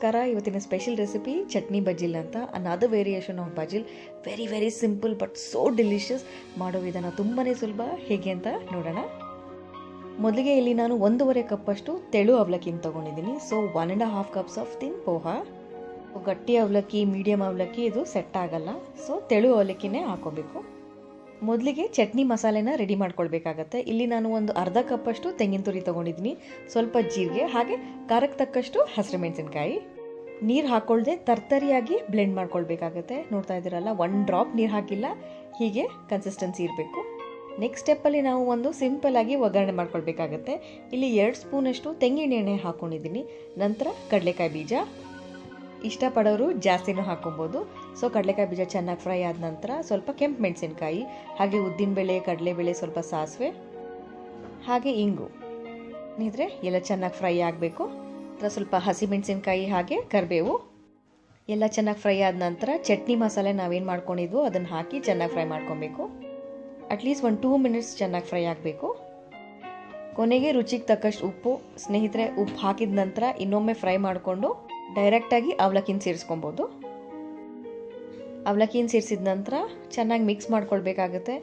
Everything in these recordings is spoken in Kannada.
ನಮಸ್ಕಾರ. ಇವತ್ತಿನ ಸ್ಪೆಷಲ್ ರೆಸಿಪಿ ಚಟ್ನಿ ಬಜಿಲ್ ಅಂತ. Another variation of basil. Very simple but so delicious. ಮಾಡೋ ವಿಧಾನ ತುಂಬಾ ಸುಲಭ. ಹೇಗೆ ಅಂತ ನೋಡೋಣ. ಮೊದಲಿಗೆ ಇಲ್ಲಿ ನಾನು 1.5 ಕಪ್ಪಷ್ಟು ತೆಳು ಅವಲಕ್ಕಿನ ತೊಗೊಂಡಿದ್ದೀನಿ. ಸೊ 1.5 ಕಪ್ಸ್ ಆಫ್ ತಿನ್ ಪೋಹಾ. ಗಟ್ಟಿ ಅವಲಕ್ಕಿ, ಮೀಡಿಯಮ್ ಅವಲಕ್ಕಿ ಇದು ಸೆಟ್ ಆಗಲ್ಲ. ಸೊ ತೆಳು ಅವಲಕ್ಕಿನೇ ಹಾಕೋಬೇಕು. ಮೊದಲಿಗೆ ಚಟ್ನಿ ಮಸಾಲೆನ ರೆಡಿ ಮಾಡ್ಕೊಳ್ಬೇಕಾಗತ್ತೆ. ಇಲ್ಲಿ ನಾನು ಒಂದು ಅರ್ಧ ಕಪ್ಪಷ್ಟು ತೆಂಗಿನ ತುರಿ ತೊಗೊಂಡಿದ್ದೀನಿ, ಸ್ವಲ್ಪ ಜೀರಿಗೆ, ಹಾಗೆ ಖಾರಕ್ಕೆ ತಕ್ಕಷ್ಟು ಹಸಿರು ಮೆಣಸಿನ್ಕಾಯಿ. ನೀರು ಹಾಕ್ಕೊಳ್ದೆ ತರ್ತರಿಯಾಗಿ ಬ್ಲೆಂಡ್ ಮಾಡ್ಕೊಳ್ಬೇಕಾಗತ್ತೆ. ನೋಡ್ತಾ ಇದ್ದೀರಲ್ಲ, 1 ಡ್ರಾಪ್ ನೀರು ಹಾಕಿಲ್ಲ, ಹೀಗೆ ಕನ್ಸಿಸ್ಟೆನ್ಸಿ ಇರಬೇಕು. ನೆಕ್ಸ್ಟ್ ಸ್ಟೆಪ್ಪಲ್ಲಿ ನಾವು ಒಂದು ಸಿಂಪಲ್ ಆಗಿ ಒಗ್ಗರಣೆ ಮಾಡ್ಕೊಳ್ಬೇಕಾಗತ್ತೆ. ಇಲ್ಲಿ 2 ಸ್ಪೂನಷ್ಟು ತೆಂಗಿನ ಎಣ್ಣೆ ಹಾಕ್ಕೊಂಡಿದ್ದೀನಿ. ನಂತರ ಕಡಲೆಕಾಯಿ ಬೀಜ, ಇಷ್ಟಪಡೋರು ಜಾಸ್ತಿನೂ ಹಾಕೊಬೋದು. ಸೊ ಕಡಲೆಕಾಯಿ ಬೀಜ ಚೆನ್ನಾಗಿ ಫ್ರೈ ಆದ ನಂತರ ಸ್ವಲ್ಪ ಕೆಂಪು ಮೆಣಸಿನ್ಕಾಯಿ, ಹಾಗೆ ಉದ್ದಿನಬೇಳೆ, ಕಡಲೆಬೇಳೆ, ಸ್ವಲ್ಪ ಸಾಸಿವೆ, ಹಾಗೆ ಇಂಗು ಇದ್ರೆ ಎಲ್ಲ ಚೆನ್ನಾಗಿ ಫ್ರೈ ಆಗಬೇಕು. ಸ್ವಲ್ಪ ಹಸಿ ಮೆಣಸಿನ್ಕಾಯಿ, ಹಾಗೆ ಕರಿಬೇವು ಎಲ್ಲ ಚೆನ್ನಾಗಿ ಫ್ರೈ ಆದ ನಂತರ ಚಟ್ನಿ ಮಸಾಲೆ ನಾವೇನು ಮಾಡ್ಕೊಂಡಿದ್ವೋ ಅದನ್ನು ಹಾಕಿ ಚೆನ್ನಾಗಿ ಫ್ರೈ ಮಾಡ್ಕೊಬೇಕು. ಅಟ್ಲೀಸ್ಟ್ 1-2 ಮಿನಿಟ್ಸ್ ಚೆನ್ನಾಗಿ ಫ್ರೈ ಆಗಬೇಕು. ಕೊನೆಗೆ ರುಚಿಗೆ ತಕ್ಕಷ್ಟು ಉಪ್ಪು. ಸ್ನೇಹಿತರೆ, ಉಪ್ಪು ಹಾಕಿದ ನಂತರ ಇನ್ನೊಮ್ಮೆ ಫ್ರೈ ಮಾಡಿಕೊಂಡು ಡೈರೆಕ್ಟಾಗಿ ಅವಲಕ್ಕಿನ ಸೇರಿಸ್ಕೊಬೋದು. ಅವಲಕ್ಕಿನ ಸೇರಿಸಿದ ನಂತರ ಚೆನ್ನಾಗಿ ಮಿಕ್ಸ್ ಮಾಡ್ಕೊಳ್ಬೇಕಾಗತ್ತೆ.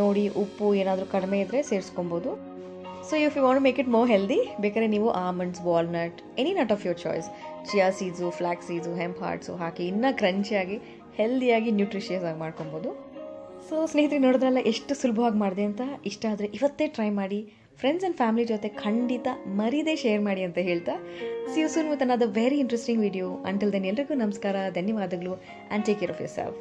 ನೋಡಿ, ಉಪ್ಪು ಏನಾದರೂ ಕಡಿಮೆ ಇದ್ದರೆ ಸೇರಿಸ್ಕೊಬೋದು. So if you want to make it more healthy, ಬೇಕಾದ್ರೆ ನೀವು almonds, walnut, any nut of your choice, chia seeds, flax seeds, hemp hearts ಹಾಕಿ ಇನ್ನೂ ಕ್ರಂಚಿಯಾಗಿ, ಹೆಲ್ದಿಯಾಗಿ, ನ್ಯೂಟ್ರಿಷಿಯಸ್ ಆಗಿ ಮಾಡ್ಕೊಬೋದು. ಸೊ ಸ್ನೇಹಿತರೆ, ನೋಡಿದ್ರಲ್ಲ ಎಷ್ಟು ಸುಲಭವಾಗಿ ಮಾಡಿದೆ ಅಂತ. ಇಷ್ಟ ಆದರೆ ಇವತ್ತೇ ಟ್ರೈ ಮಾಡಿ. ಫ್ರೆಂಡ್ಸ್ ಆ್ಯಂಡ್ ಫ್ಯಾಮಿಲಿ ಜೊತೆ ಖಂಡಿತ ಮರೀದೇ ಶೇರ್ ಮಾಡಿ ಅಂತ ಹೇಳ್ತಾ, see you soon with another very interesting video. Until then ಎಲ್ರಿಗೂ ನಮಸ್ಕಾರ, ಧನ್ಯವಾದಗಳು, and take care of your self.